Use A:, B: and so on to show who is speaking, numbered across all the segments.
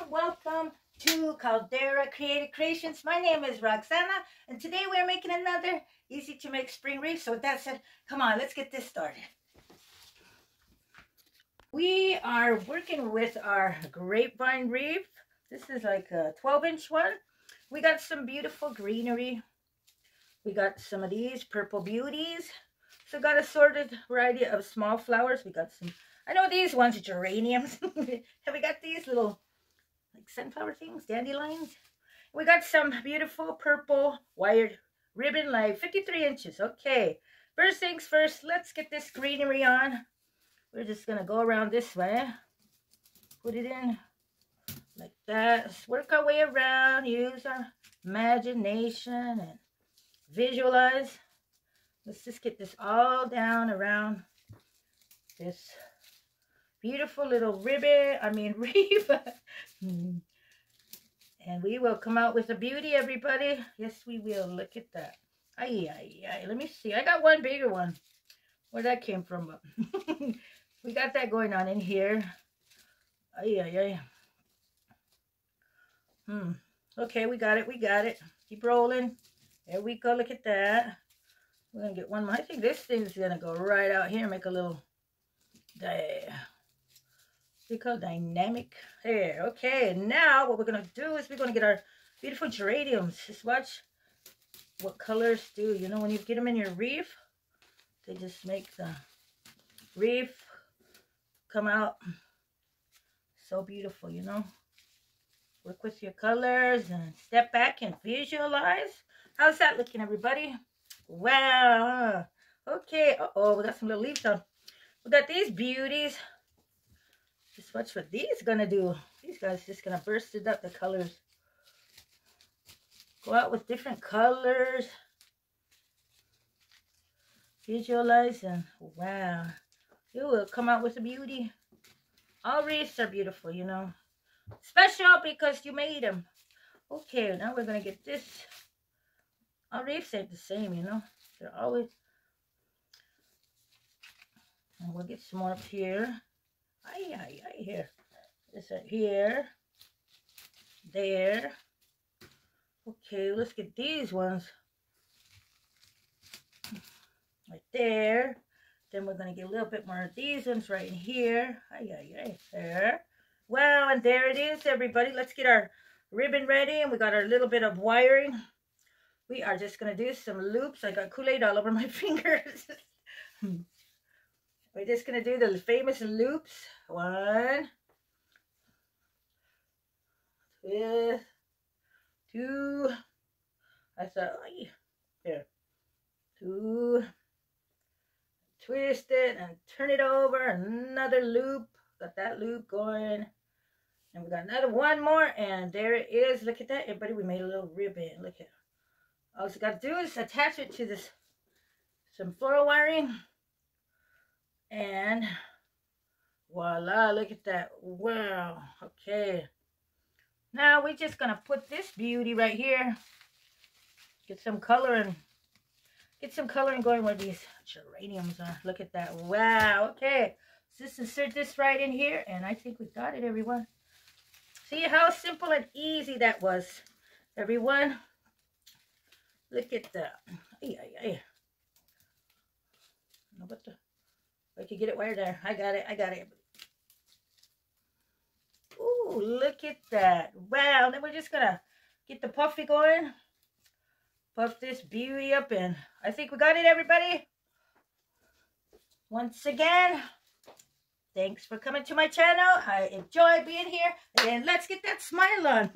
A: welcome to Caldera Creative Creations. My name is Roxana, and today we're making another easy to make spring wreath. So with that said, come on, let's get this started. We are working with our grapevine wreath. This is like a 12-inch one. We got some beautiful greenery. We got some of these purple beauties. So got a sorted variety of small flowers. We got some, I know these ones are geraniums. And we got these little like sunflower things, dandelions. We got some beautiful purple wired ribbon, like 53 inches. Okay, first things first, let's get this greenery on. We're just gonna go around this way, put it in like that. Let's work our way around, use our imagination and visualize. Let's just get this all down around this beautiful little wreath. And we will come out with a beauty, everybody. Yes, we will. Look at that. Ay, ay, ay. Let me see. I got one bigger one. Where that came from. We got that going on in here. Ay, ay, ay. Okay, we got it. We got it. Keep rolling. There we go. Look at that. We're going to get one more. I think this thing's going to go right out here and make a little... dynamic hair. Okay, now what we're gonna do is we're gonna get our beautiful geraniums. Just watch what colors do. You know, when you get them in your wreath, they just make the wreath come out so beautiful, you know. Work with your colors and step back and visualize. How's that looking, everybody? Wow. Okay. Uh-oh, we got some little leaves on. We got these beauties. Just watch what these gonna do. These guys just gonna burst it up, the colors. Go out with different colors. Visualize and wow. You will come out with a beauty. All wreaths are beautiful, you know. Special because you made them. Okay, now we're gonna get this. All wreaths ain't the same, you know. They're always... And we'll get some more up here. Ay, ay, ay, here. This right here. There. Okay, let's get these ones. Right there. Then we're going to get a little bit more of these ones right in here. Ay, ay, ay, there. Wow, and there it is, everybody. Let's get our ribbon ready. And we got our little bit of wiring. We are just going to do some loops. I got Kool-Aid all over my fingers. We're just going to do the famous loops. 1, 2, I thought, there. 2, twist it and turn it over. Another loop. Got that loop going. And we got another one more. And there it is. Look at that. Everybody, we made a little ribbon. Look at it. All we got to do is attach it to this, some floral wiring. And voila, look at that. Wow. Okay. Now we're just gonna put this beauty right here. Get some color and going where these geraniums are. Look at that. Wow. Okay. So just insert this right in here, and I think we got it, everyone. See how simple and easy that was, everyone. Look at that. Ay, ay, ay. What the? I could get it wired there. I got it. I got it. Ooh, look at that. Wow. Then we're just going to get the puffy going. Puff this beauty up in. I think we got it, everybody. Once again, thanks for coming to my channel. I enjoy being here. And let's get that smile on.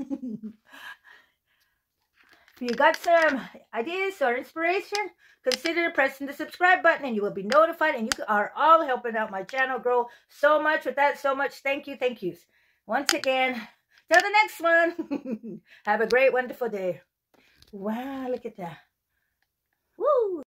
A: If you got some ideas or inspiration, consider pressing the subscribe button and you will be notified. And you are all helping out my channel grow so much. With that, so much thank you, thank yous. Once again, till the next one. Have a great, wonderful day. Wow, look at that. Woo!